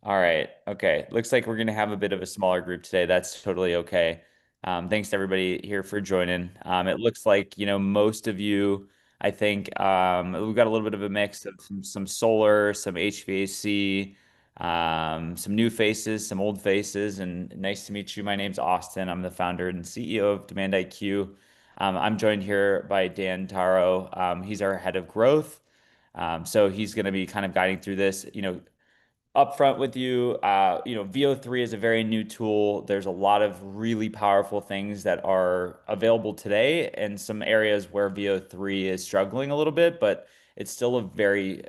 All right. Okay. Looks like we're going to have a bit of a smaller group today. That's totally okay. Thanks to everybody here for joining. It looks like, most of you, I think, we've got a little bit of a mix of some solar, some HVAC, some new faces, some old faces, and nice to meet you. My name's Austin. I'm the founder and CEO of Demand IQ. I'm joined here by Dan Taro. He's our head of growth. So he's going to be kind of guiding through this. Upfront with you, VEO3 is a very new tool. There's a lot of really powerful things that are available today, and some areas where VEO3 is struggling a little bit, but it's still a very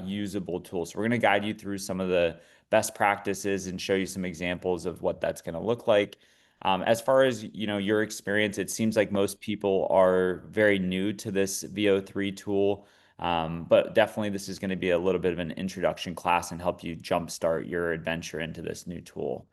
usable tool. So we're going to guide you through some of the best practices and show you some examples of what that's going to look like. As far as your experience, it seems like most people are very new to this VEO3 tool. But definitely, this is going to be a little bit of an introduction class and help you jumpstart your adventure into this new tool.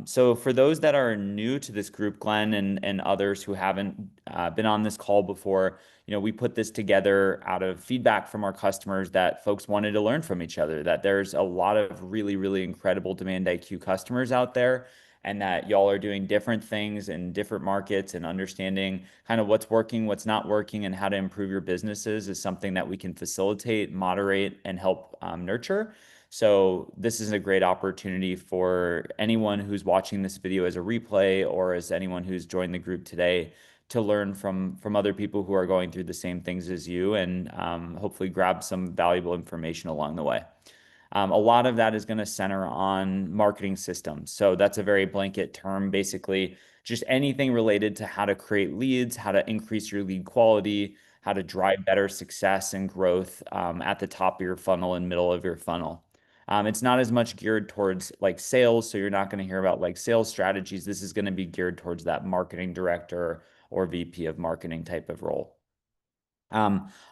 So for those that are new to this group, Glenn and others who haven't been on this call before, we put this together out of feedback from our customers that folks wanted to learn from each other, that there's a lot of really, really incredible Demand IQ customers out there, and that y'all are doing different things in different markets, and understanding kind of what's working, what's not working, and how to improve your businesses is something that we can facilitate, moderate, and help nurture. So this is a great opportunity for anyone who's watching this video as a replay, or as anyone who's joined the group today, to learn from other people who are going through the same things as you, and hopefully grab some valuable information along the way. A lot of that is going to center on marketing systems. So that's a very blanket term, basically just anything related to how to create leads, how to increase your lead quality, how to drive better success and growth at the top of your funnel and middle of your funnel. It's not as much geared towards like sales, so you're not going to hear about like sales strategies. This is going to be geared towards that marketing director or VP of marketing type of role.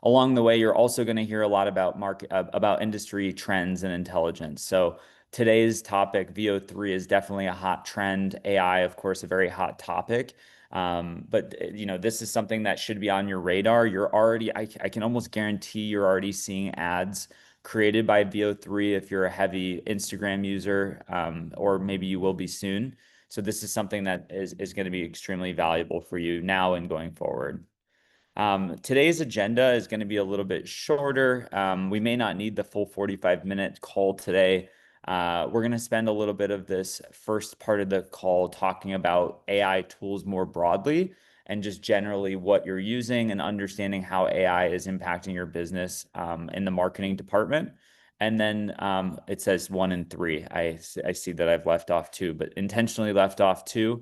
Along the way, you're also going to hear a lot about about industry trends and intelligence. So today's topic, VO3, is definitely a hot trend. AI, of course, a very hot topic. But this is something that should be on your radar. I can almost guarantee you're already seeing ads created by VO3 if you're a heavy Instagram user, or maybe you will be soon. So this is something that is going to be extremely valuable for you now and going forward. Today's agenda is going to be a little bit shorter. We may not need the full 45-minute call today. We're going to spend a little bit of this first part of the call talking about AI tools more broadly, and just generally what you're using, and understanding how AI is impacting your business in the marketing department. And then it says 1 and 3. I see that I've left off 2, but intentionally left off 2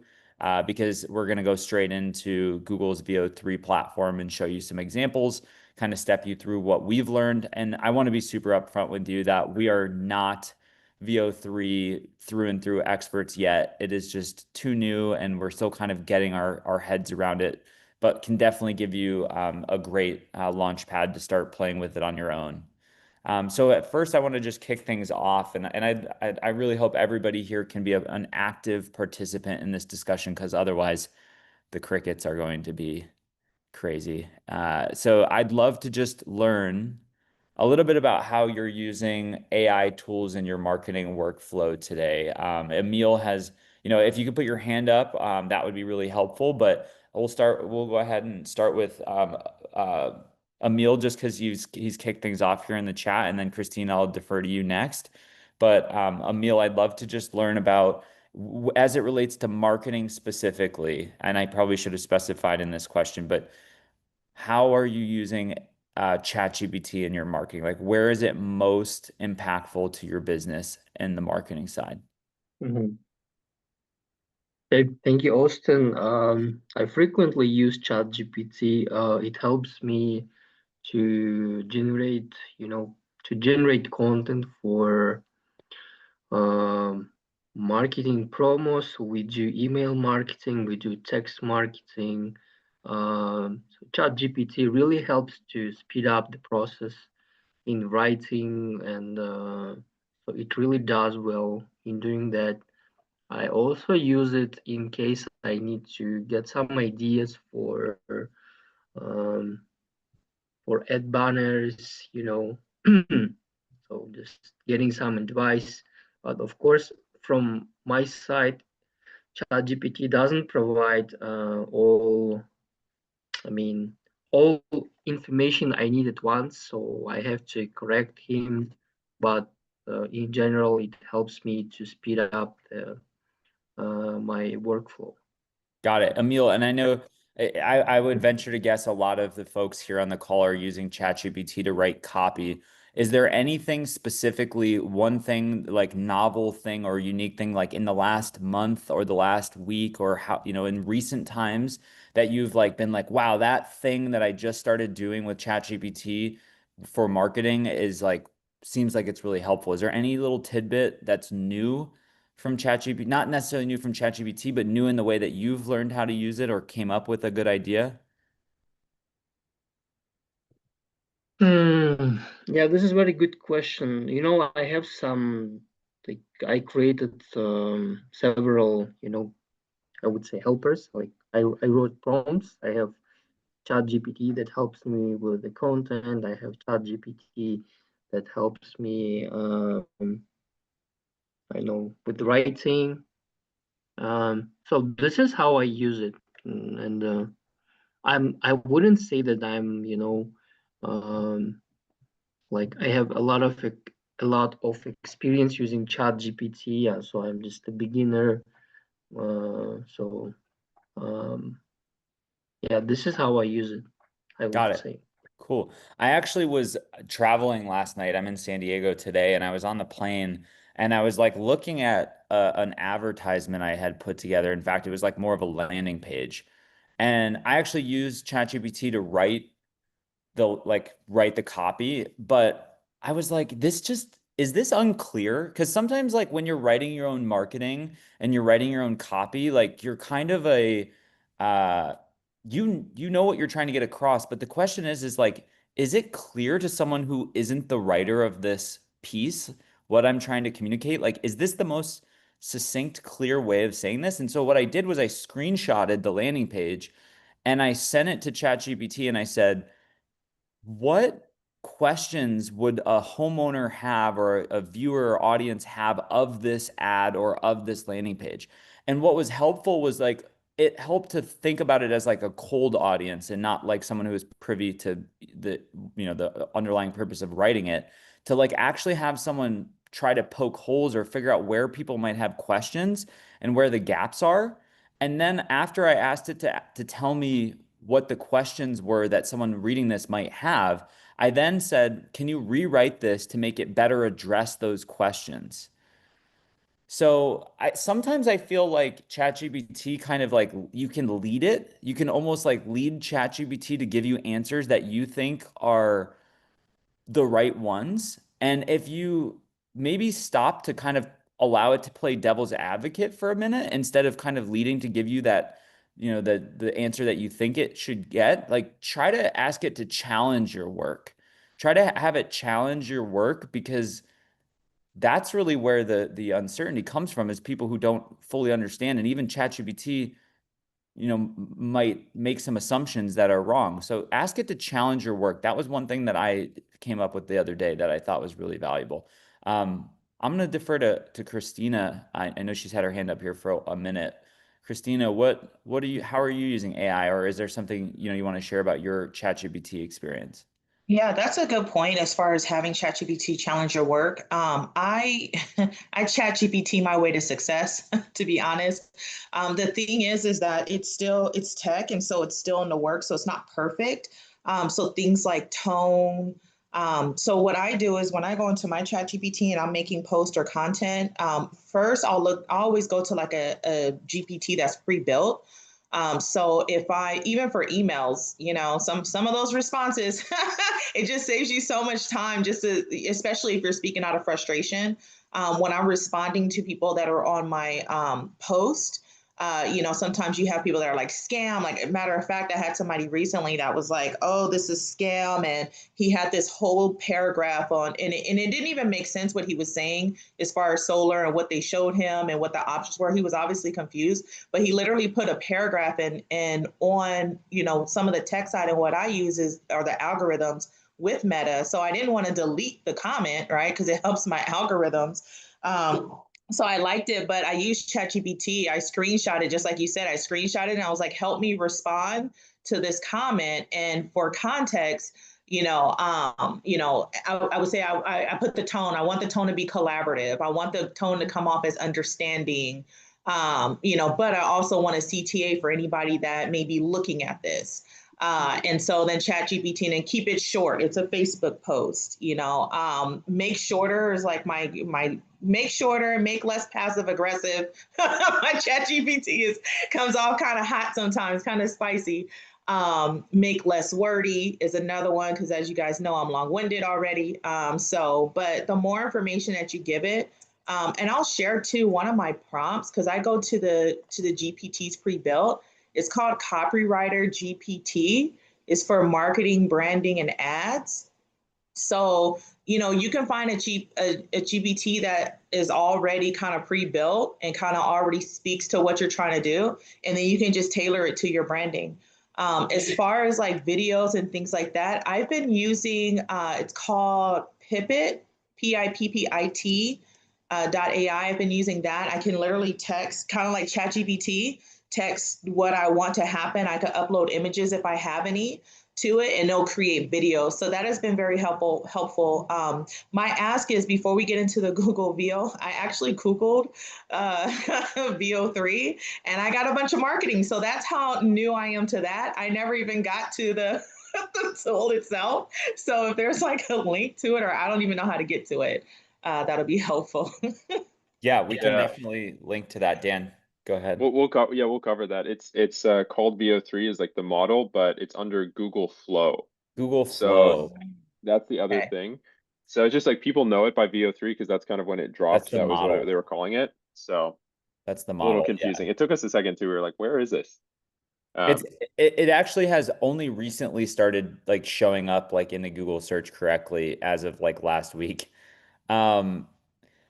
because we're going to go straight into Google's VEO3 platform and show you some examples, kind of step you through what we've learned. And I want to be super upfront with you that we are not VEO3 through and through experts yet. It is just too new, and we're still kind of getting our heads around it, but can definitely give you a great launch pad to start playing with it on your own. So at first, I want to just kick things off, and I really hope everybody here can be an active participant in this discussion, because otherwise the crickets are going to be crazy. So I'd love to just learn a little bit about how you're using AI tools in your marketing workflow today. Emil has, if you could put your hand up, that would be really helpful. But we'll go ahead and start with uh, Emil, just because he's kicked things off here in the chat, and then Christine, I'll defer to you next. But Emil, I'd love to just learn about, as it relates to marketing specifically, and I probably should have specified in this question, but how are you using ChatGPT in your marketing? Like, where is it most impactful to your business and the marketing side? Mhm. Thank you, Austin. I frequently use ChatGPT. It helps me to generate, to generate content for um, marketing promos. We do email marketing, we do text marketing. So ChatGPT really helps to speed up the process in writing, and so it really does well in doing that. I also use it in case I need to get some ideas um, for ad banners, so just getting some advice. But of course, from my side, ChatGPT doesn't provide I mean, all information I need at once, so I have to correct him. But in general, it helps me to speed up my workflow. Got it. Emil, and I know I would venture to guess a lot of the folks here on the call are using ChatGPT to write copy. Is there anything specifically, one thing like novel thing or unique thing like in the last month or the last week or how, in recent times that you've like been like, wow, that thing that I just started doing with ChatGPT for marketing is like seems like it's really helpful. Is there any little tidbit that's new from ChatGPT, not necessarily new from ChatGPT, but new in the way that you've learned how to use it or came up with a good idea? Yeah, this is a very good question. I have some, like, I created several, I would say helpers. Like, I wrote prompts. I have ChatGPT that helps me with the content. I have ChatGPT that helps me, I know, with the writing. So this is how I use it, and I wouldn't say that I'm, um, like I have a lot of experience using ChatGPT. Yeah, so I'm just a beginner. So yeah, this is how I use it, I would Got it. say. Cool. I actually was traveling last night. I'm in San Diego today, and I was on the plane and I was like looking at an advertisement I had put together. In fact, it was like more of a landing page. And I actually used ChatGPT to write the copy, but I was like, this just is this unclear? Because sometimes like when you're writing your own marketing and you're writing your own copy, like you're kind of a uh you know what you're trying to get across, but the question is like, is it clear to someone who isn't the writer of this piece what I'm trying to communicate? Like, is this the most succinct, clear way of saying this? And so what I did was I screenshotted the landing page and I sent it to ChatGPT and I said, what questions would a homeowner have or a viewer or audience have of this ad or of this landing page? And what was helpful was like it helped to think about it as like a cold audience and not like someone who is privy to the underlying purpose of writing it, to like actually have someone try to poke holes or figure out where people might have questions and where the gaps are. And then after I asked it to tell me what the questions were that someone reading this might have, I then said, can you rewrite this to make it better address those questions? So sometimes I feel like ChatGPT kind of like you can lead it. You can almost like lead ChatGPT to give you answers that you think are the right ones. And if you maybe stop to kind of allow it to play devil's advocate for a minute instead of kind of leading to give you that, the answer that you think it should get, like try to ask it to challenge your work. Try to have it challenge your work because that's really where the uncertainty comes from is people who don't fully understand. And even ChatGPT might make some assumptions that are wrong. So ask it to challenge your work. That was one thing that I came up with the other day that I thought was really valuable. I'm going to defer to Christina. I know she's had her hand up here for a minute. Christina, how are you using AI, or is there something, you want to share about your ChatGPT experience? Yeah, that's a good point as far as having ChatGPT challenge your work. I ChatGPT my way to success, to be honest. The thing is that it's tech, and so it's still in the work, so it's not perfect. So things like tone. So what I do is when I go into my ChatGPT and I'm making post or content, first I always go to like a GPT that's pre-built. So if I even for emails, some of those responses, it just saves you so much time just to, especially if you're speaking out of frustration. When I'm responding to people that are on my post, sometimes you have people that are like scam. Like, matter of fact, I had somebody recently that was like, "Oh, this is scam," and he had this whole paragraph on, and it didn't even make sense what he was saying as far as solar and what they showed him and what the options were. He was obviously confused, but he literally put a paragraph in and on, some of the tech side, and what I use are the algorithms with Meta. So I didn't want to delete the comment, right? Because it helps my algorithms. So I liked it, but I used ChatGPT. I screenshotted, just like you said, I screenshotted and I was like, help me respond to this comment. And for context, I would say I put the tone. I want the tone to be collaborative. I want the tone to come off as understanding. But I also want a CTA for anybody that may be looking at this. And so then ChatGPT, and keep it short. It's a Facebook post, make shorter is like my make shorter, make less passive aggressive. My ChatGPT comes off kind of hot sometimes, kind of spicy. Make less wordy is another one, because as you guys know, I'm long-winded already. But the more information that you give it, and I'll share too one of my prompts, because I go to the GPTs pre-built. It's called Copywriter GPT. It's for marketing, branding, and ads. So, you can find a GPT that is already kind of pre-built and kind of already speaks to what you're trying to do. And then you can just tailor it to your branding. As far as like videos and things like that, I've been using, it's called Pipit, Pippit, .ai. I've been using that. I can literally text, kind of like ChatGPT, text what I want to happen. I could upload images if I have any to it, and it'll create videos. So that has been very helpful. My ask is, before we get into the Google VEO, I actually Googled VEO3 and I got a bunch of marketing. So that's how new I am to that. I never even got to the tool itself. So if there's like a link to it, or I don't even know how to get to it, that'll be helpful. Yeah, we can Yeah. definitely link to that. Dan, go ahead. We'll cover that. It's called VEO3 is like the model, but it's under Google Flow. Google So Flow. that's the other Okay. thing. So it's just like people know it by VEO3 because that's kind of when it dropped. the That was model. what they were calling it. So That's the a little model. confusing. It took us a second too. We were like, where is this? It actually has only recently started like showing up like in the Google search correctly as of like last week. Um,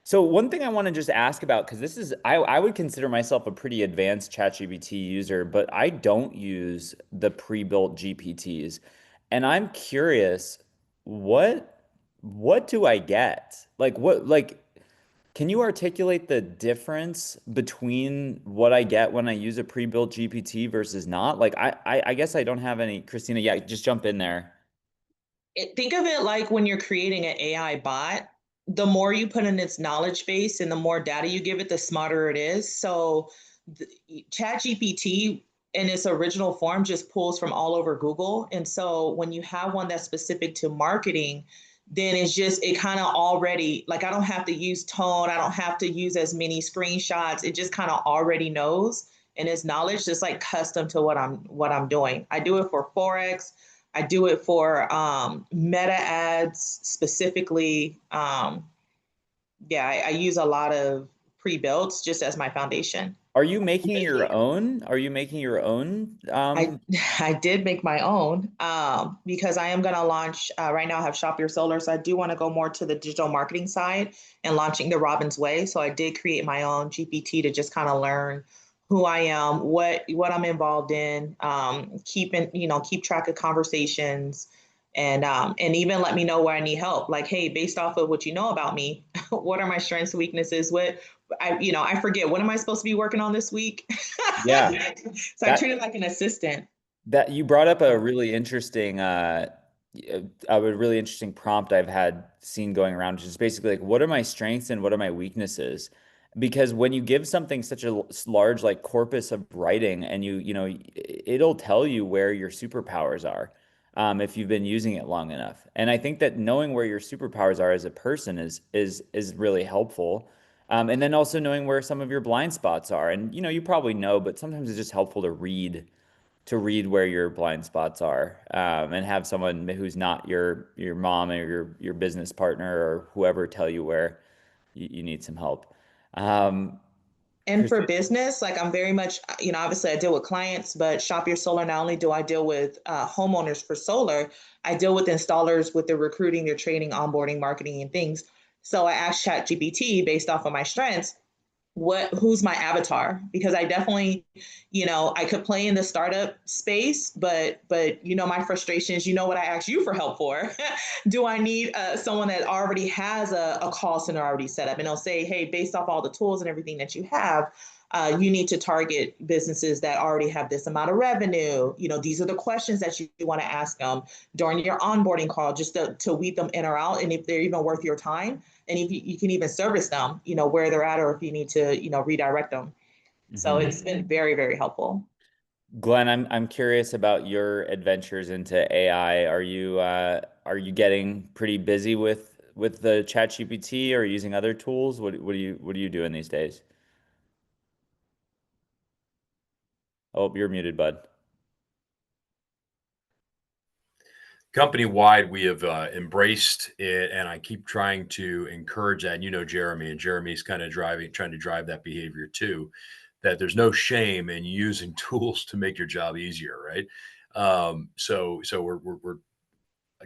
so one thing I want to just ask about, because this is I would consider myself a pretty advanced ChatGPT user, but I don't use the pre-built GPTs. And I'm curious, what do I get? Like can you articulate the difference between what I get when I use a pre-built GPT versus not? Like I guess I don't have any. Christina, yeah, just jump in there. Think of it like when you're creating an AI bot, the more you put in its knowledge base and the more data you give it, the smarter it is. So ChatGPT in its original form just pulls from all over Google. And so when you have one that's specific to marketing, then it kind of already, like, I don't have to use tone. I don't have to use as many screenshots. It just kind of already knows, and its knowledge just like custom to what I'm doing. I do it for Forex. I do it for meta ads specifically. I use a lot of pre-builts just as my foundation. Are you making your own? Are you making your own? I did make my own because I am going to launch right now. I have Shop Your Solar, so I do want to go more to the digital marketing side and launching the Robin's Way. So I did create my own GPT to just kind of learn who I am, what I'm involved in, keep track of conversations, and even let me know where I need help. Like, hey, based off of what you know about me, what are my strengths, weaknesses? I forget, what am I supposed to be working on this week? Yeah. So I treat it like an assistant. That you brought up a really interesting prompt I've had seen going around, which is basically like, what are my strengths and what are my weaknesses? Because when you give something such a large like corpus of writing, and it'll tell you where your superpowers are, if you've been using it long enough. And I think that knowing where your superpowers are as a person is really helpful. And then also knowing where some of your blind spots are. And you probably know, but sometimes it's just helpful to read where your blind spots are, and have someone who's not your mom or your business partner or whoever tell you where you need some help. And for business, like, I'm very much, obviously I deal with clients, but Shop Your Solar, not only do I deal with homeowners for solar, I deal with installers with their recruiting, their training, onboarding, marketing, and things. So I asked ChatGPT based off of my strengths, who's my avatar, because I definitely, I could play in the startup space, but my frustrations, what I asked you for help for. Do I need someone that already has a call center already set up, and they'll say, hey, based off all the tools and everything that you have, you need to target businesses that already have this amount of revenue. These are the questions that you want to ask them during your onboarding call, just to weed them in or out, and if they're even worth your time, and if you can even service them, where they're at, or if you need to, redirect them. So it's been very, very helpful. Glenn, I'm curious about your adventures into AI. Are you getting pretty busy with the ChatGPT, or using other tools? What are you doing these days? Oh, you're muted, bud. Company-wide, we have embraced it, and I keep trying to encourage that. And Jeremy, and Jeremy's kind of trying to drive that behavior too, that there's no shame in using tools to make your job easier, right? So we're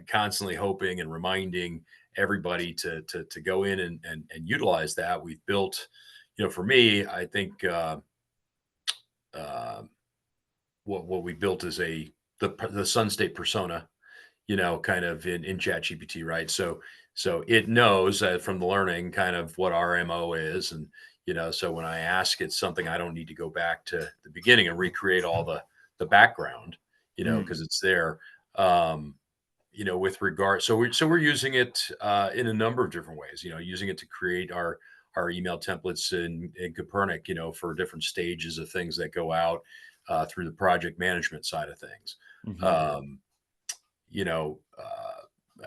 constantly hoping and reminding everybody to go in and utilize that. We've built, for me, I think what we built is the Sun State persona, kind of in ChatGPT, right? So it knows from the learning kind of what our MO is. And, so when I ask it something, I don't need to go back to the beginning and recreate all the background, because it's there. With regard, so we're using it in a number of different ways, using it to create our email templates in Copernic, for different stages of things that go out through the project management side of things.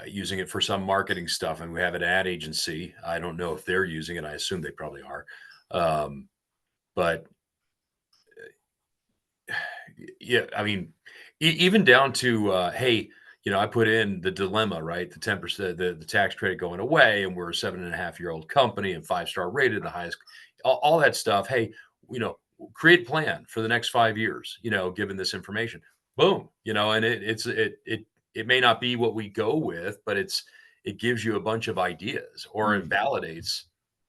Using it for some marketing stuff, and we have an ad agency. I don't know if they're using it. I assume they probably are. But yeah, I mean, even down to, hey, I put in the dilemma, right? The 10%, the tax credit going away, and we're a 7.5-year-old company and 5-star rated, the highest, all that stuff. Hey, create a plan for the next 5 years, given this information. Boom, and it may not be what we go with, but it gives you a bunch of ideas, or it validates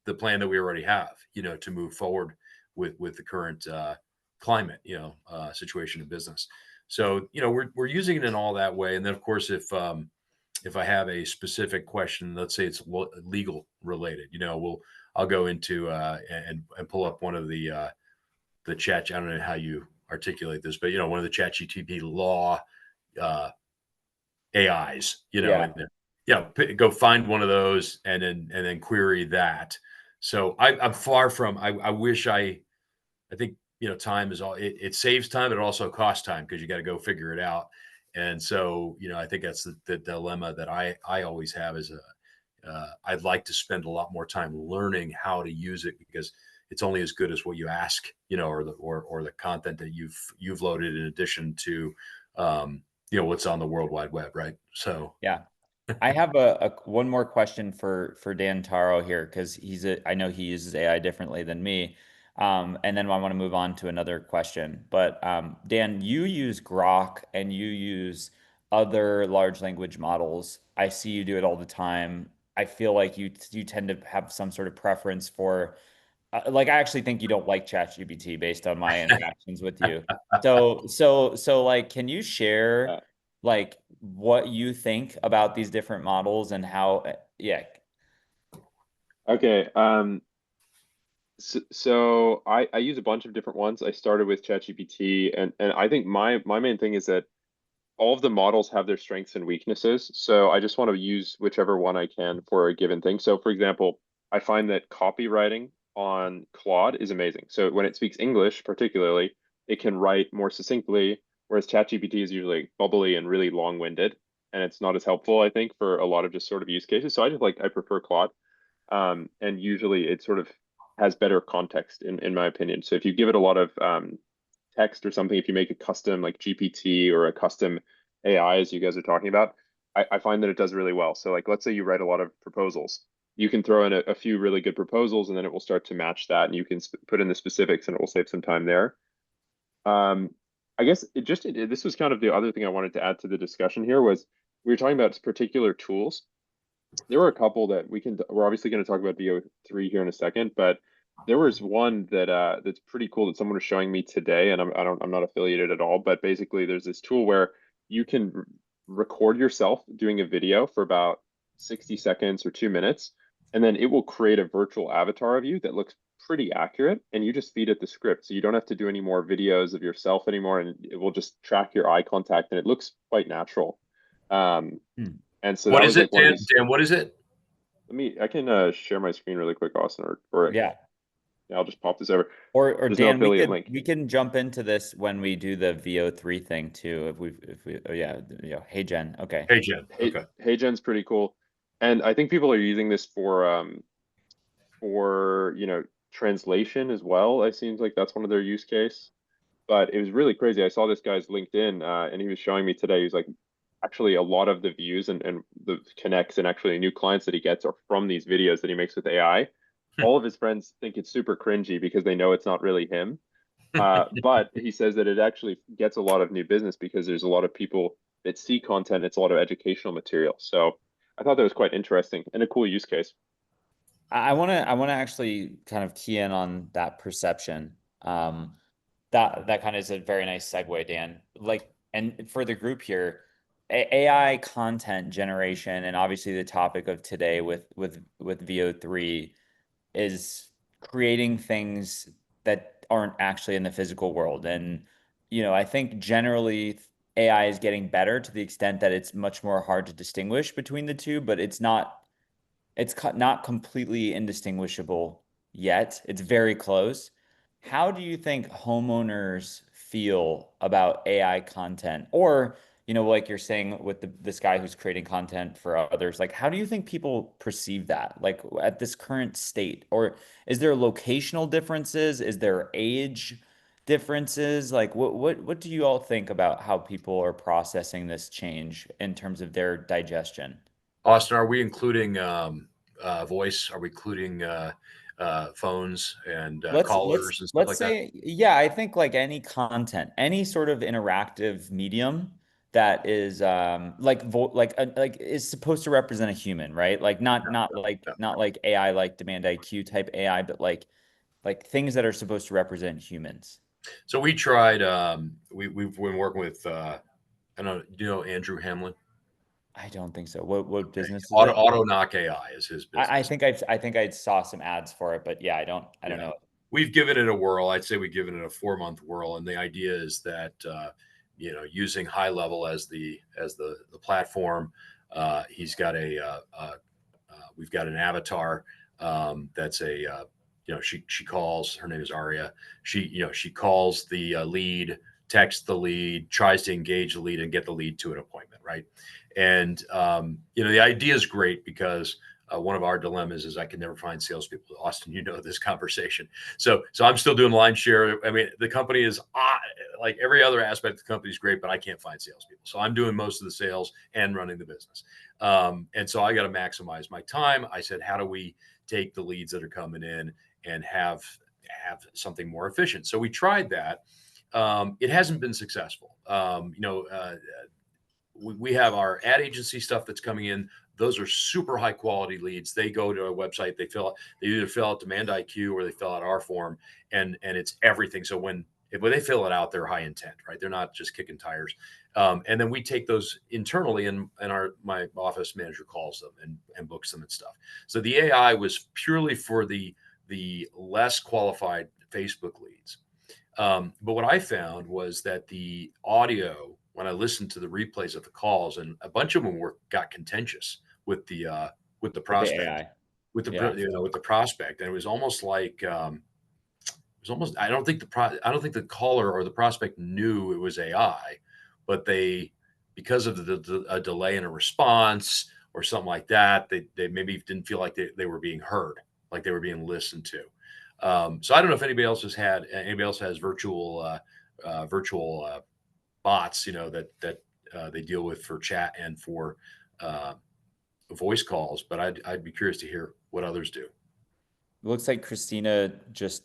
the plan that we already have, to move forward with the current climate, situation of business. So, we're using it in all that way. And then, of course, if I have a specific question, let's say it's legal related, I'll go into and pull up one of the chat. I don't know how you articulate this, but one of the ChatGPT law AIs, and go find one of those and then query that. So I'm far from. I wish I think time is all. It saves time, but it also costs time, because you got to go figure it out. And so I think that's the dilemma that I always have is I'd like to spend a lot more time learning how to use it, because it's only as good as what you ask, or the content that you've loaded, in addition to what's on the World Wide Web, right? So yeah. I have a one more question for Dan Taro here, because I know he uses AI differently than me. And then I want to move on to another question. But Dan, you use Grok and you use other large language models. I see you do it all the time. I feel like you tend to have some sort of preference for, like, I actually think you don't like ChatGPT based on my interactions with you. So like, can you share like what you think about these different models and how, yeah. Okay. So I use a bunch of different ones. I started with ChatGPT, and I think my main thing is that all of the models have their strengths and weaknesses. So I just want to use whichever one I can for a given thing. So for example, I find that copywriting on Claude is amazing. So when it speaks English, particularly, it can write more succinctly, whereas ChatGPT is usually bubbly and really long-winded, and it's not as helpful, I think, for a lot of just sort of use cases. So I prefer Claude. And usually it sort of has better context in my opinion. So if you give it a lot of text or something, if you make a custom like GPT or a custom AI, as you guys are talking about, I find that it does really well. So like, let's say you write a lot of proposals, you can throw in a few really good proposals, and then it will start to match that, and you can put in the specifics, and it will save some time there. I guess this was kind of the other thing I wanted to add to the discussion here was we were talking about particular tools. There were a couple that we're obviously going to talk about VEO3 here in a second, but There was one that that's pretty cool that someone was showing me today, and I'm not affiliated at all, but basically there's this tool where you can record yourself doing a video for about 60 seconds or 2 minutes, and then it will create a virtual avatar of you that looks pretty accurate, and you just feed it the script. So you don't have to do any more videos of yourself anymore, and it will just track your eye contact, and it looks quite natural. And so What that is was it, like one of Dan? these. Dan, what is it? I can share my screen really quick, Austin, or Yeah. I'll just pop this over. Or There's no Dan, affiliate link. we can jump into this when we do the VEO3 thing too. If we oh yeah, hey Jen. Okay. Hey, Jen. Okay. HeyGen's pretty cool, and I think people are using this for translation as well. It seems like that's one of their use case. But it was really crazy. I saw this guy's LinkedIn, and he was showing me today. He was like, actually, a lot of the views and the connects and actually new clients that he gets are from these videos that he makes with AI. All of his friends think it's super cringy because they know it's not really him. But he says that it actually gets a lot of new business because there's a lot of people that see content. It's a lot of educational material. So I thought that was quite interesting and a cool use case. I want to actually kind of key in on that perception. That kind of is a very nice segue, Dan. Like, and for the group here, AI content generation, and obviously the topic of today with VO3 is creating things that aren't actually in the physical world. And, I think generally AI is getting better to the extent that it's much more hard to distinguish between the two, but it's not completely indistinguishable yet. It's very close. How do you think homeowners feel about AI content? Or, like you're saying with this guy who's creating content for others, like how do you think people perceive that? Like at this current state? Or is there locational differences? Is there age differences? Like what do you all think about how people are processing this change in terms of their digestion? Austin, are we including voice? Are we including phones and callers and stuff Let's like that? say, yeah, I think like any content, any sort of interactive medium that is like is supposed to represent a human, right? Like Yeah. not like AI like Demand IQ type AI, but like things that are supposed to represent humans. So we tried. We've been working with. I don't know. Do you know Andrew Hamlin? I don't think so. What Okay. business is it? Auto Knock AI is his I business. think I saw some ads for it, but yeah, I don't Yeah. know. We've given it a whirl. I'd say we've given it a 4-month whirl, and the idea is that using high level as the platform, he's got we've got an avatar that's she calls. Her name is Aria. She calls the lead, texts the lead, tries to engage the lead and get the lead to an appointment, right? And the idea is great because one of our dilemmas is I can never find salespeople. Austin, this conversation. So I'm still doing line share. I mean, the company is like every other aspect of the company is great, but I can't find salespeople. So I'm doing most of the sales and running the business. And so I got to maximize my time. I said, how do we take the leads that are coming in and have something more efficient? So we tried that. It hasn't been successful. We have our ad agency stuff that's coming in. Those are super high quality leads. They go to our website, they either fill out Demand IQ or they fill out our form, and it's everything. So when they fill it out, they're high intent, right? They're not just kicking tires. And then we take those internally, and my office manager calls them and books them and stuff. So the AI was purely for the less qualified Facebook leads. But what I found was that the audio, when I listened to the replays of the calls, and a bunch of them got contentious with the prospect, The AI. with Yeah. the prospect, and it was almost like it was almost. I don't think the caller or the prospect knew it was AI, but because of a delay in a response or something like that, they maybe didn't feel like they were being heard, like they were being listened to. So I don't know if anybody else has virtual bots, that they deal with for chat and for voice calls, but I'd be curious to hear what others do. It looks like Christina just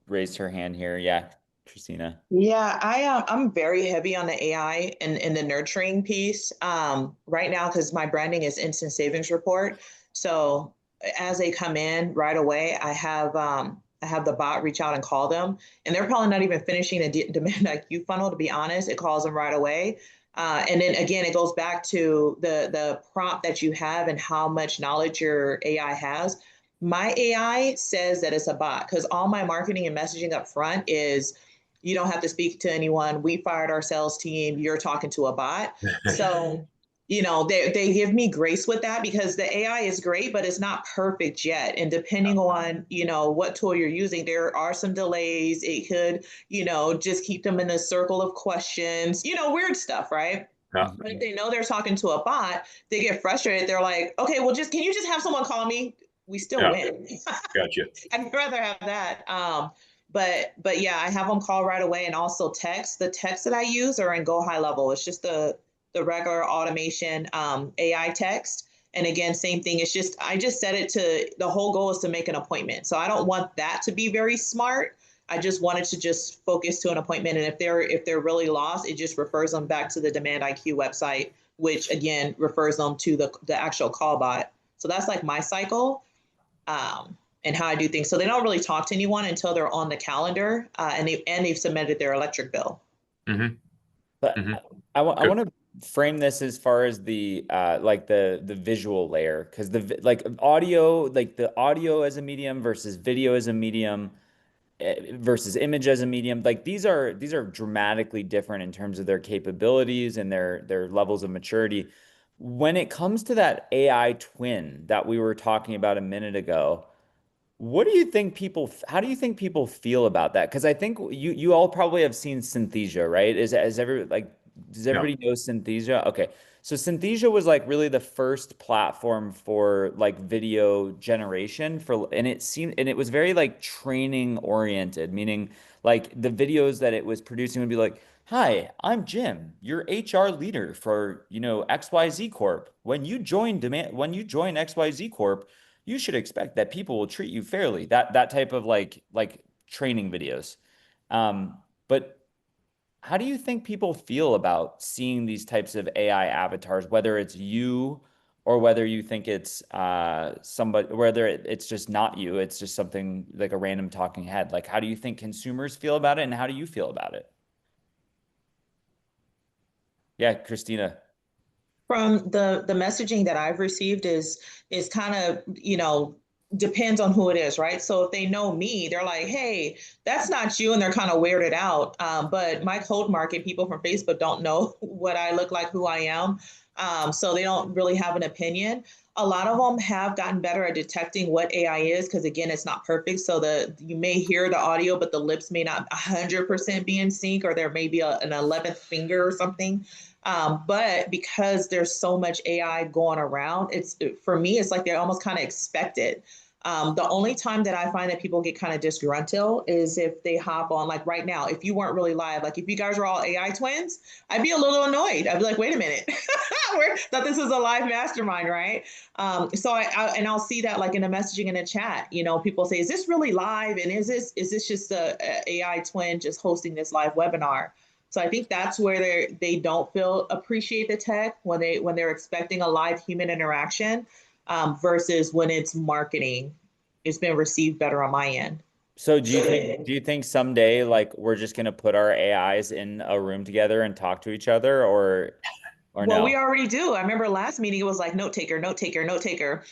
raised her hand here. Yeah, Christina. Yeah, I'm very heavy on the AI and the nurturing piece right now because my branding is instant savings report. So as they come in right away, I have the bot reach out and call them, and they're probably not even finishing a demand IQ funnel. To be honest, it calls them right away. And then again, it goes back to the prompt that you have and how much knowledge your AI has. My AI says that it's a bot because all my marketing and messaging up front is you don't have to speak to anyone. We fired our sales team. You're talking to a bot. So, they give me grace with that because the AI is great, but it's not perfect yet. And depending on, what tool you're using, there are some delays. It could, just keep them in a circle of questions, weird stuff, right? Yeah. But if they know they're talking to a bot, they get frustrated. They're like, okay, well, can you just have someone call me? We still win. Gotcha. I'd rather have that. But yeah, I have them call right away and also text. The text that I use are in Go High Level. It's just the regular automation AI text. And again, same thing. I just set it to, the whole goal is to make an appointment. So I don't want that to be very smart. I just wanted to just focus to an appointment. And if they're really lost, it just refers them back to the Demand IQ website, which again refers them to the actual call bot. So that's like my cycle. And how I do things. So they don't really talk to anyone until they're on the calendar and they've submitted their electric bill. Mm-hmm. But Mm-hmm. I want to frame this as far as the like the visual layer, because the audio as a medium versus video as a medium versus image as a medium, like these are dramatically different in terms of their capabilities and their levels of maturity. When it comes to that AI twin that we were talking about a minute ago, what do you think how do you think people feel about that? Because I think you all probably have seen Synthesia, right? Does everybody know Synthesia? Okay. So Synthesia was like really the first platform for like video generation and it was very like training oriented, meaning like the videos that it was producing would be like, "Hi, I'm Jim, your HR leader for, XYZ Corp. When you join XYZ Corp, you should expect that people will treat you fairly." That type of like training videos. But how do you think people feel about seeing these types of AI avatars, whether it's you or whether you think it's somebody, whether it's just not you, it's just something like a random talking head? Like, how do you think consumers feel about it, and how do you feel about it? Yeah, Christina. From the messaging that I've received is kind of, depends on who it is, right? So if they know me, they're like, hey, that's not you, and they're kind of weirded out. But my cold market people from Facebook don't know what I look like, who I am. So they don't really have an opinion. A lot of them have gotten better at detecting what AI is, because again, it's not perfect. So you may hear the audio, but the lips may not 100% be in sync, or there may be an 11th finger or something. But because there's so much AI going around, for me, it's like they almost kind of expect it. The only time that I find that people get kind of disgruntled is if they hop on, like right now, if you weren't really live, like if you guys were all AI twins, I'd be a little annoyed. I'd be like, wait a minute, thought this was a live mastermind, right? So I'll see that like in the messaging in the chat, people say, is this really live? And is this just a AI twin just hosting this live webinar? So I think that's where they don't appreciate the tech when they're expecting a live human interaction, versus when it's marketing. It's been received better on my end. So do you think someday like we're just gonna put our AIs in a room together and talk to each other, or Well, no? we already do. I remember last meeting it was like note taker, note taker, note taker.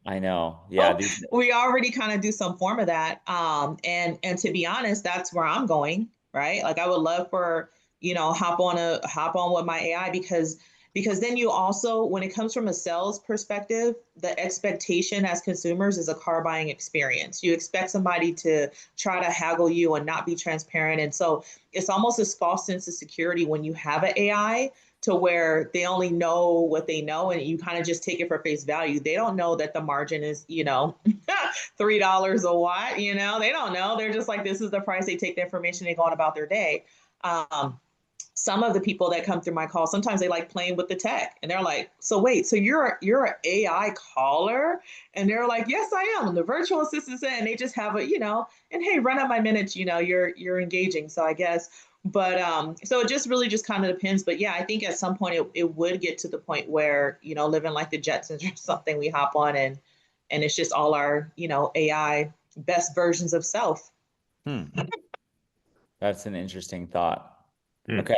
I know. Yeah. We already kind of do some form of that. And to be honest, that's where I'm going, right? Like I would love for, hop on with my AI, because then you also, when it comes from a sales perspective, the expectation as consumers is a car buying experience. You expect somebody to try to haggle you and not be transparent. And so it's almost this false sense of security when you have an AI, to where they only know what they know and you kind of just take it for face value. They don't know that the margin is, $3 a watt, they don't know. They're just like, this is the price. They take the information, they go on about their day. Some of the people that come through my call, sometimes they like playing with the tech and they're like, so wait, so you're an AI caller? And they're like, yes, I am. And the virtual assistant said, and they just have and hey, run up my minutes, you're engaging. So I guess, but so it just really just kind of depends. But yeah, I think at some point it would get to the point where, living like the Jetsons or something, we hop on and and it's just all our, AI best versions of self. That's an interesting thought. Hmm. Okay.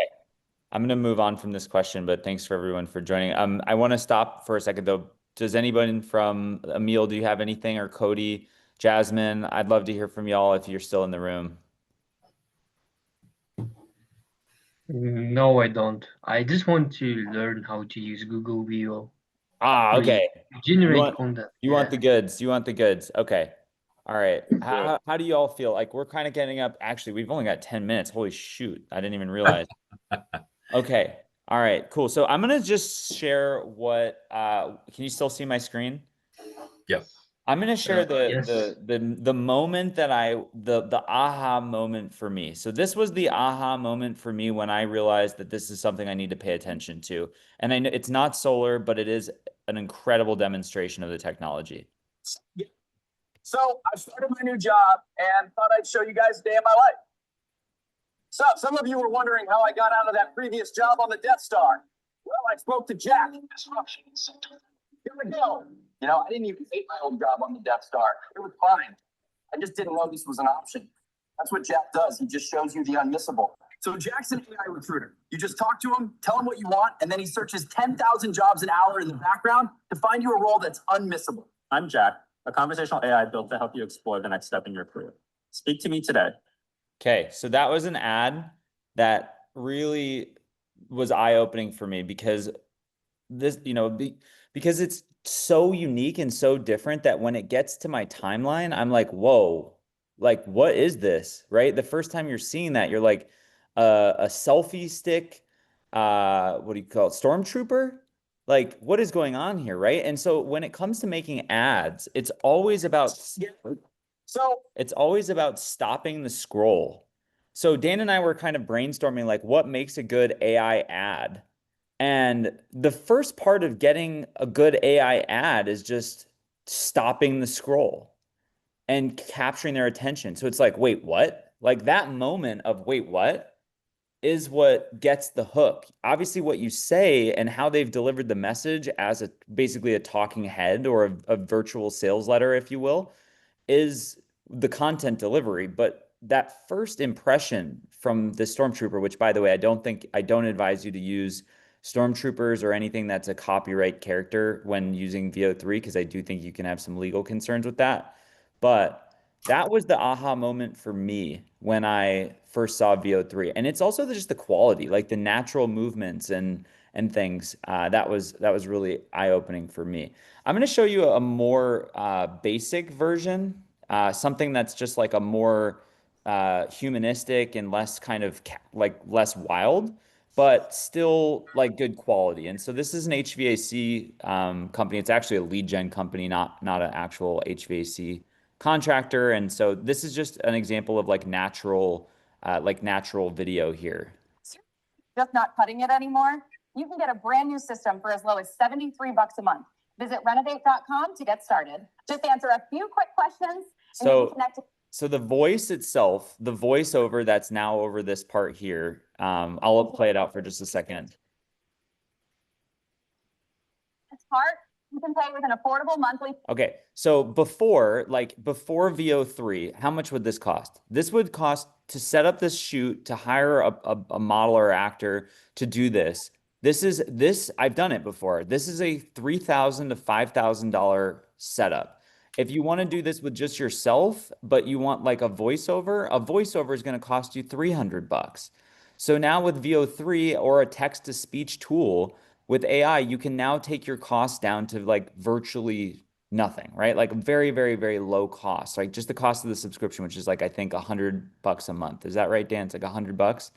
I'm going to move on from this question, but thanks for everyone for joining. I want to stop for a second though. Does anybody from Emil, do you have anything, or Cody, Jasmine? I'd love to hear from y'all if you're still in the room. No, I don't. I just want to learn how to use Google VO Okay. to generate want content. you want the goods. You want the goods. Okay. All right. Yeah. How do you all feel? Like we're kind of getting up. Actually, we've only got 10 minutes. Holy shoot. I didn't even realize. Okay. All right. Cool. So I'm gonna just share what can you still see my screen? Yep. I'm gonna share Yes. the moment that the aha moment for me. So this was the aha moment for me when I realized that this is something I need to pay attention to. And I know it's not solar, but it is an incredible demonstration of the technology. So I started my new job and thought I'd show you guys a day of my life. So some of you were wondering how I got out of that previous job on the Death Star. Well, I spoke to Jack. Disruptions. Here we go. You know, I didn't even hate my old job on the Death Star. It was fine. I just didn't know this was an option. That's what Jack does. He just shows you the unmissable. So Jack's an AI recruiter. You just talk to him, tell him what you want, and then he searches 10,000 jobs an hour in the background to find you a role that's unmissable. I'm Jack, a conversational AI built to help you explore the next step in your career. Speak to me today. Okay, so that was an ad that really was eye-opening for me because this, because it's so unique and so different that when it gets to my timeline, I'm like, whoa, like what is this, right? The first time you're seeing that, you're like, a selfie stick, what do you call it? Stormtrooper? Like, what is going on here, right? And so when it comes to making ads, it's always about stopping the scroll. So Dan and I were kind of brainstorming like what makes a good AI ad. And the first part of getting a good AI ad is just stopping the scroll and capturing their attention. So it's like, wait, what? Like that moment of wait, what? Is what gets the hook. Obviously, what you say and how they've delivered the message as basically a talking head or a virtual sales letter, if you will, is the content delivery. But that first impression from the Stormtrooper, which by the way, I don't advise you to use Stormtroopers or anything that's a copyright character when using VEO3, because I do think you can have some legal concerns with that. But that was the aha moment for me when I first saw VEO3. And it's also just the quality, like the natural movements and things. That was really eye-opening for me. I'm going to show you a more basic version, something that's just like a more humanistic and less kind of like less wild, but still like good quality. And so this is an HVAC company. It's actually a lead gen company, not an actual HVAC contractor. And so this is just an example of like natural video here. Just not cutting it anymore? You can get a brand new system for as low as $73 a month. Visit renovate.com to get started. Just answer a few quick questions and you can connect. So the voice itself, the voiceover that's now over this part here, I'll play it out for just a second. It's hard. You can pay with an affordable monthly. Okay, so before VEO3, how much would this cost? This would cost to set up this shoot, to hire a model or actor to do this. I've done it before. This is a $3,000 to $5,000 setup. If you want to do this with just yourself, but you want like a voiceover is going to cost you $300. So now with VEO3 or a text-to-speech tool, with AI, you can now take your costs down to like virtually nothing, right? Like very, very, very low cost, like just the cost of the subscription, which is like, I think $100 a month. Is that right, Dan? It's like $100.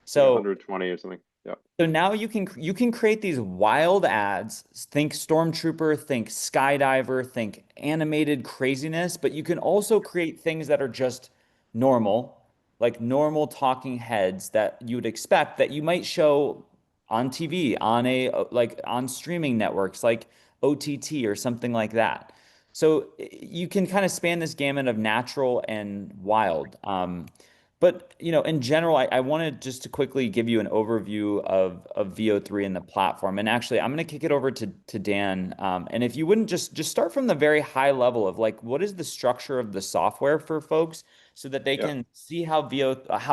So 120 or something. Yeah. So now you can create these wild ads. Think Stormtrooper, think skydiver, think animated craziness, but you can also create things that are just normal, like normal talking heads that you would expect that you might show on TV, on streaming networks like OTT or something like that. So you can kind of span this gamut of natural and wild. But in general, I wanted just to quickly give you an overview of VEO3 and the platform. And actually, I'm going to kick it over to Dan. And if you wouldn't just start from the very high level of like, what is the structure of the software for folks so that they Yeah. can see how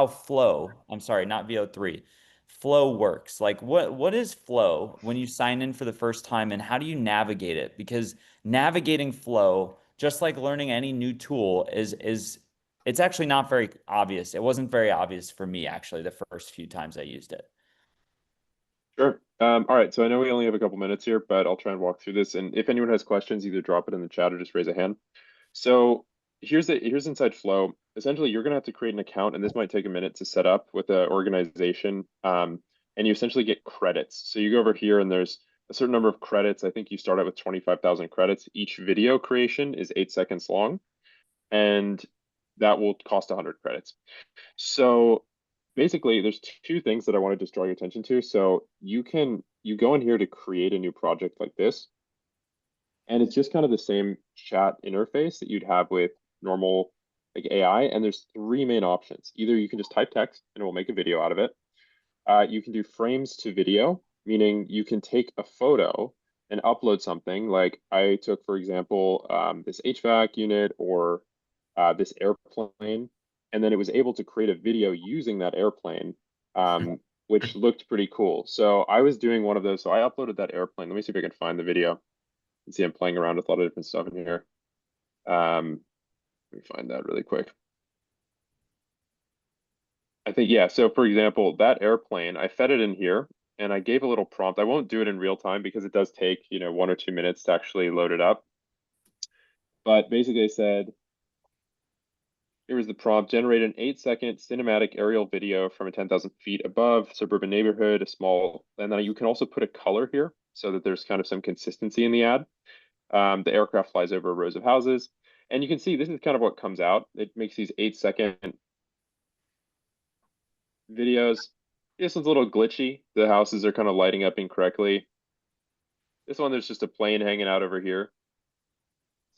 Flow, I'm sorry, not VEO3, Flow works. Like what is Flow when you sign in for the first time, and how do you navigate it? Because navigating Flow, just like learning any new tool, is it's actually not very obvious. It wasn't very obvious for me, actually, the first few times I used it. Sure. All right. So I know we only have a couple minutes here, but I'll try and walk through this. And if anyone has questions, either drop it in the chat or just raise a hand. So here's inside Flow. Essentially, you're going to have to create an account, and this might take a minute to set up with an organization. And you essentially get credits. So you go over here, and there's a certain number of credits. I think you start out with 25,000 credits. Each video creation is 8 seconds long, and that will cost 100 credits. So basically, there's two things that I want to just draw your attention to. So you go in here to create a new project like this, and it's just kind of the same chat interface that you'd have with normal like AI. And there's three main options. Either you can just type text and it will make a video out of it. You can do frames to video, meaning you can take a photo and upload something. Like I took, for example, this HVAC unit or this airplane, and then it was able to create a video using that airplane, which looked pretty cool. So I was doing one of those. So I uploaded that airplane. Let me see if I can find the video. You can see I'm playing around with a lot of different stuff in here. Let me find that really quick. I think, yeah. So for example, that airplane, I fed it in here and I gave a little prompt. I won't do it in real time because it does take, 1 or 2 minutes to actually load it up. But basically I said, here was the prompt: generate an 8-second cinematic aerial video from a 10,000 feet above suburban neighborhood, and then you can also put a color here so that there's kind of some consistency in the ad. The aircraft flies over rows of houses, and you can see this is kind of what comes out. It makes these 8-second videos. This one's a little glitchy. The houses are kind of lighting up incorrectly. This one, there's just a plane hanging out over here.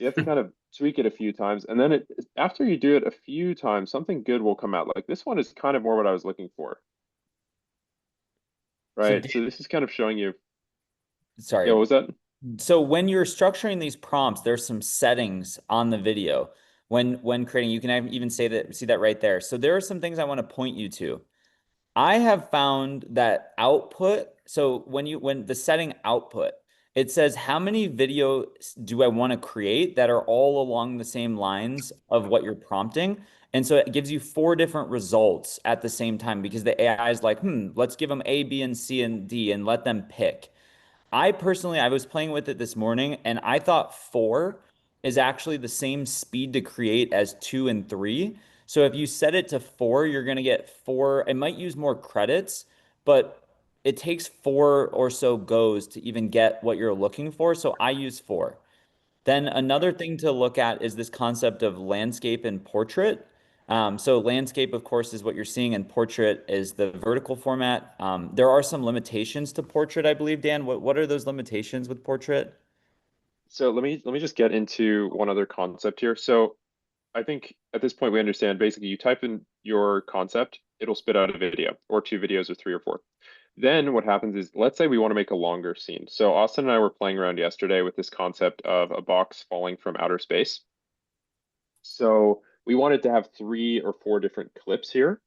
You have to kind of tweak it a few times, and then after you do it a few times, something good will come out. Like this one is kind of more what I was looking for. Right. So this is kind of showing you. Sorry. Yeah, what was that? So when you're structuring these prompts, there's some settings on the video when creating. You can even see that right there. So there are some things I want to point you to. I have found that output. So when the setting output, it says how many videos do I want to create that are all along the same lines of what you're prompting. And so it gives you 4 different results at the same time because the AI is like, let's give them A, B, and C, and D and let them pick. I was playing with it this morning and I thought 4 is actually the same speed to create as 2 and 3. So if you set it to 4, you're going to get 4. It might use more credits, but it takes 4 or so goes to even get what you're looking for. So I use 4. Then another thing to look at is this concept of landscape and portrait. So landscape, of course, is what you're seeing, and portrait is the vertical format. There are some limitations to portrait, I believe, Dan. What are those limitations with portrait? So let me just get into one other concept here. So I think at this point we understand basically you type in your concept, it'll spit out a video or 2 videos or 3 or 4. Then what happens is, let's say we want to make a longer scene. So Austin and I were playing around yesterday with this concept of a box falling from outer space. So we wanted to have 3 or 4 different clips here.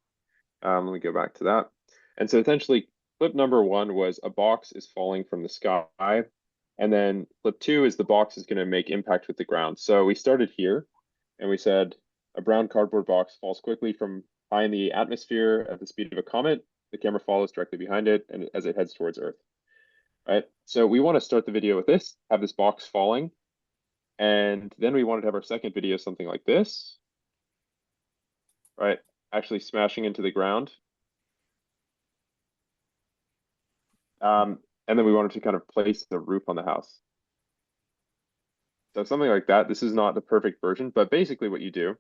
Let me go back to that. And so essentially clip number 1 was a box is falling from the sky. And then clip 2 is the box is going to make impact with the ground. So we started here and we said a brown cardboard box falls quickly from high in the atmosphere at the speed of a comet. The camera follows directly behind it and as it heads towards Earth. Right. So we want to start the video with this, have this box falling. And then we wanted to have our second video, something like this. Right. Actually smashing into the ground. And then we wanted to kind of place the roof on the house. So something like that. This is not the perfect version, but basically what you do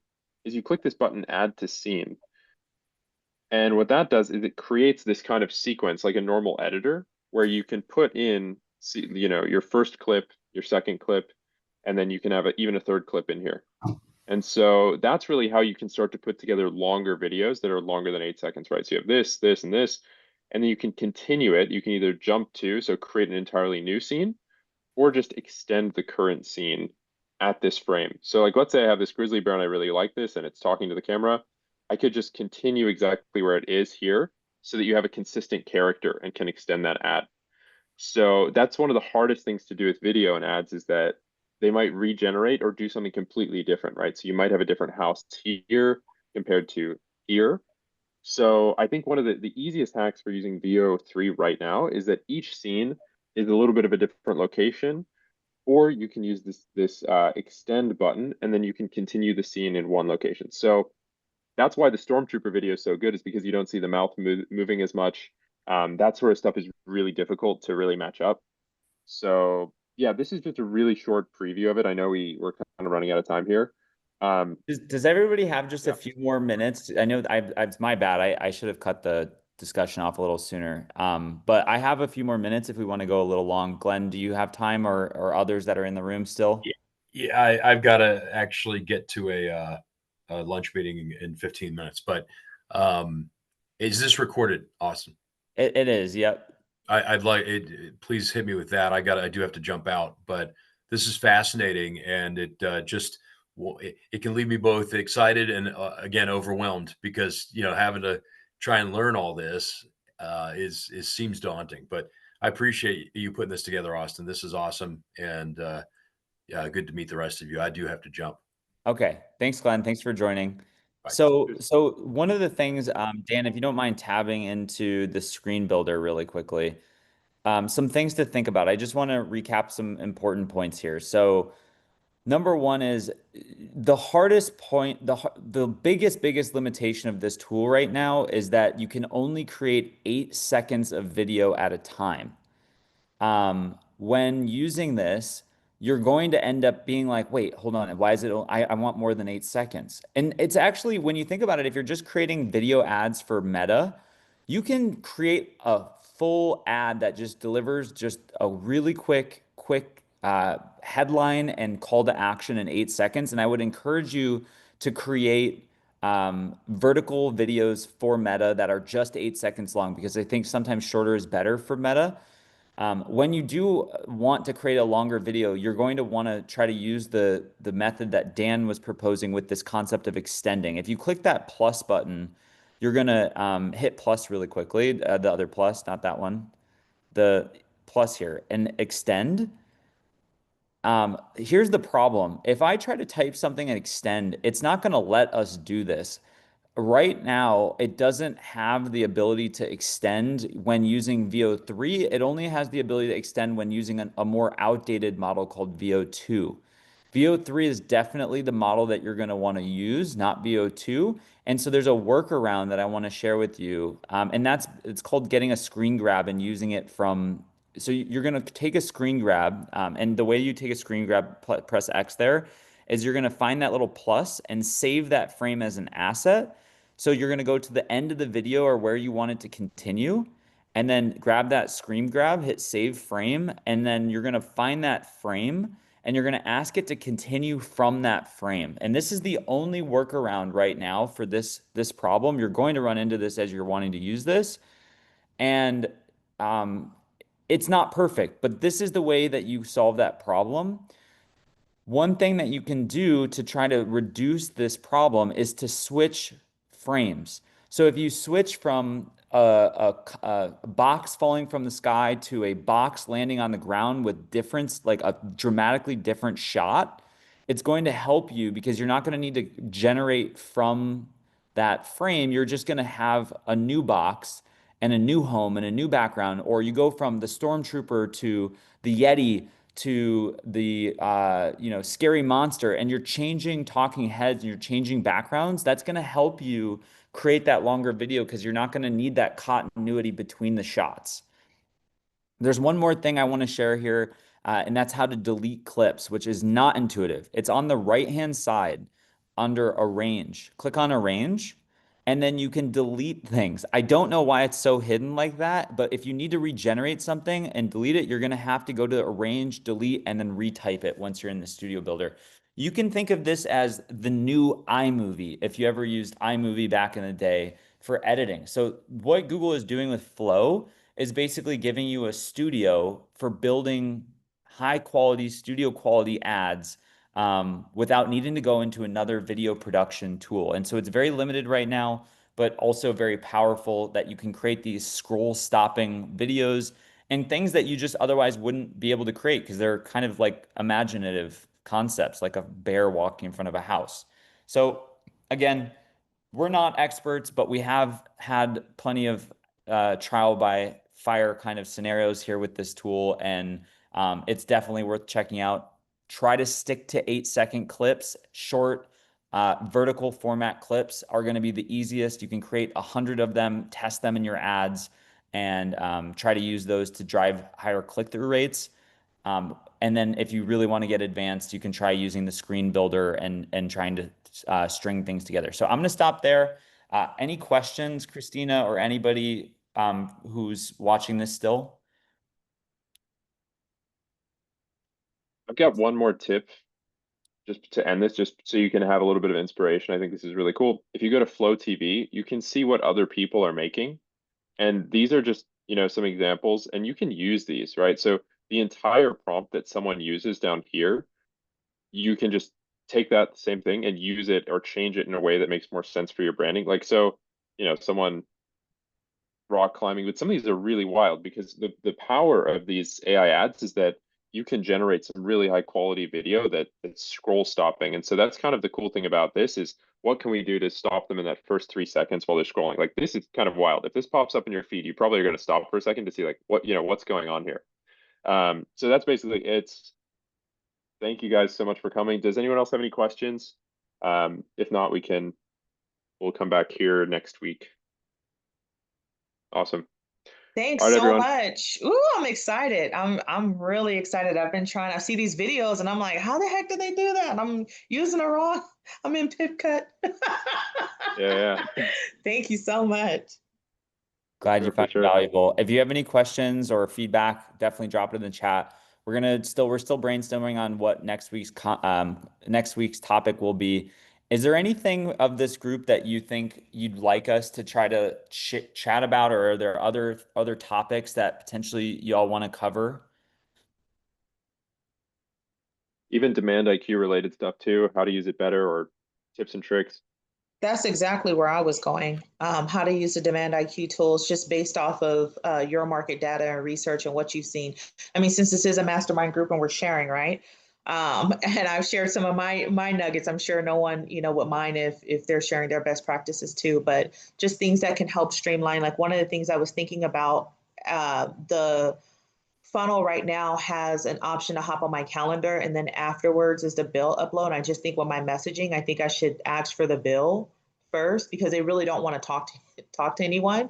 is you click this button, add to scene. And what that does is it creates this kind of sequence like a normal editor where you can put in, your first clip, your second clip, and then you can have even a third clip in here. And so that's really how you can start to put together longer videos that are longer than 8 seconds, right? So you have this, this, and this, and then you can continue it. You can either jump to, so create an entirely new scene, or just extend the current scene at this frame. So like, let's say I have this grizzly bear and I really like this and it's talking to the camera. I could just continue exactly where it is here so that you have a consistent character and can extend that ad. So that's one of the hardest things to do with video and ads is that they might regenerate or do something completely different, right? So you might have a different house here compared to here. So I think one of the easiest hacks for using VEO3 right now is that each scene is a little bit of a different location, or you can use this extend button and then you can continue the scene in one location. So that's why the Stormtrooper video is so good, is because you don't see the mouth moving as much. That sort of stuff is really difficult to really match up. So yeah, this is just a really short preview of it. I know we're kind of running out of time here. Does everybody have just Yeah. a few more minutes? I know it's my bad. I should have cut the discussion off a little sooner. But I have a few more minutes if we want to go a little long. Glenn, do you have time or others that are in the room still? Yeah, I've got to actually get to a lunch meeting in 15 minutes. But is this recorded, Austin? It is. Yep. I'd like it. Please hit me with that. I do have to jump out, but this is fascinating, and it it can leave me both excited and again overwhelmed because having to try and learn all this is seems daunting. But I appreciate you putting this together, Austin. This is awesome, and yeah, good to meet the rest of you. I do have to jump. Okay. Thanks, Glenn. Thanks for joining. Bye. So one of the things, Dan, if you don't mind tabbing into the screen builder really quickly, some things to think about. I just want to recap some important points here. So number one is the hardest point, the biggest limitation of this tool right now is that you can only create 8 seconds of video at a time. When using this, you're going to end up being like, wait, hold on. Why is it? I want more than 8 seconds. And it's actually, when you think about it, if you're just creating video ads for Meta, you can create a full ad that just delivers just a really quick headline and call to action in 8 seconds. And I would encourage you to create vertical videos for Meta that are just 8 seconds long, because I think sometimes shorter is better for Meta. When you do want to create a longer video, you're going to want to try to use the method that Dan was proposing with this concept of extending. If you click that plus button, you're going to hit plus really quickly, the other plus, not that one, the plus here, and extend. Here's the problem. If I try to type something and extend, it's not going to let us do this. Right now, it doesn't have the ability to extend when using VEO3. It only has the ability to extend when using a more outdated model called VEO2. VEO3 is definitely the model that you're going to want to use, not VEO2. And so there's a workaround that I want to share with you. And it's called getting a screen grab and using it from. So you're going to take a screen grab. And the way you take a screen grab, press X there, is you're going to find that little plus and save that frame as an asset. So you're going to go to the end of the video or where you want it to continue, and then grab that screen grab, hit save frame, and then you're going to find that frame and you're going to ask it to continue from that frame. And this is the only workaround right now for this problem. You're going to run into this as you're wanting to use this. And it's not perfect, but this is the way that you solve that problem. One thing that you can do to try to reduce this problem is to switch frames. So if you switch from a box falling from the sky to a box landing on the ground with difference, like a dramatically different shot, it's going to help you because you're not going to need to generate from that frame. You're just going to have a new box and a new home and a new background. Or you go from the Stormtrooper to the Yeti to the scary monster, and you're changing talking heads and you're changing backgrounds. That's going to help you create that longer video because you're not going to need that continuity between the shots. There's one more thing I want to share here, and that's how to delete clips, which is not intuitive. It's on the right-hand side under Arrange. Click on Arrange, and then you can delete things. I don't know why it's so hidden like that, but if you need to regenerate something and delete it, you're going to have to go to Arrange, Delete, and then retype it once you're in the Studio Builder. You can think of this as the new iMovie, if you ever used iMovie back in the day for editing. So what Google is doing with Flow is basically giving you a studio for building high quality, studio quality ads without needing to go into another video production tool. And so it's very limited right now, but also very powerful that you can create these scroll stopping videos and things that you just otherwise wouldn't be able to create because they're kind of like imaginative concepts, like a bear walking in front of a house. So again, we're not experts, but we have had plenty of trial by fire kind of scenarios here with this tool, and it's definitely worth checking out. Try to stick to 8-second clips. Short vertical format clips are going to be the easiest. You can create 100 of them, test them in your ads, and try to use those to drive higher click-through rates. And then if you really want to get advanced, you can try using the screen builder and trying to string things together. So I'm going to stop there. Any questions, Christina, or anybody who's watching this still? I've got one more tip just to end this, just so you can have a little bit of inspiration. I think this is really cool. If you go to Flow TV, you can see what other people are making. And these are just, some examples, and you can use these, right? So the entire prompt that someone uses down here, you can just take that same thing and use it or change it in a way that makes more sense for your branding. Like, so, someone rock climbing, but some of these are really wild because the power of these AI ads is that you can generate some really high quality video that's scroll stopping. And so that's kind of the cool thing about this is what can we do to stop them in that first 3 seconds while they're scrolling? Like, this is kind of wild. If this pops up in your feed, you probably are going to stop for a second to see like what's going on here. So that's basically it. Thank you guys so much for coming. Does anyone else have any questions? If not, we'll come back here next week. Awesome. Thanks All right, so everyone. much. Ooh, I'm excited. I'm really excited. I see these videos and I'm like, how the heck did they do that? And I'm using it wrong. I'm in PipCut. Yeah. Thank you so much. Glad you For found it sure. valuable. If you have any questions or feedback, definitely drop it in the chat. We're still brainstorming on what next week's topic will be. Is there anything of this group that you think you'd like us to try to chat about, or are there other topics that potentially y'all want to cover? Even demand IQ related stuff too, how to use it better or tips and tricks. That's exactly where I was going. How to use the demand IQ tools just based off of your market data and research and what you've seen. I mean, since this is a mastermind group and we're sharing, right? And I've shared some of my nuggets. I'm sure no one, would mind if they're sharing their best practices too, but just things that can help streamline. Like one of the things I was thinking about, the funnel right now has an option to hop on my calendar and then afterwards is the bill upload. I just think with my messaging, I think I should ask for the bill first because they really don't want to talk to anyone.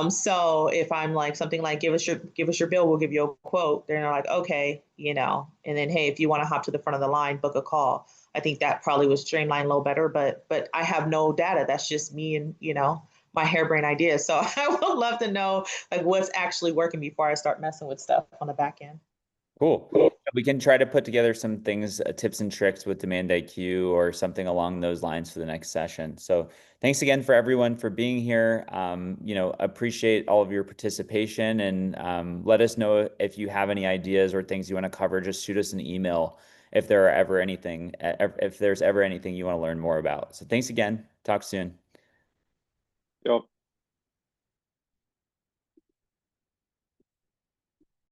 So if I'm like something like give us your bill, we'll give you a quote. They're like, okay, and then hey, if you want to hop to the front of the line, book a call. I think that probably would streamline a little better, but I have no data. That's just me and my harebrained ideas. So I would love to know like what's actually working before I start messing with stuff on the back end. Cool. We can try to put together some things, tips and tricks with Demand IQ or something along those lines for the next session. So thanks again for everyone for being here. Appreciate all of your participation and let us know if you have any ideas or things you want to cover. Just shoot us an email if there's ever anything you want to learn more about. So thanks again. Talk soon. Yep.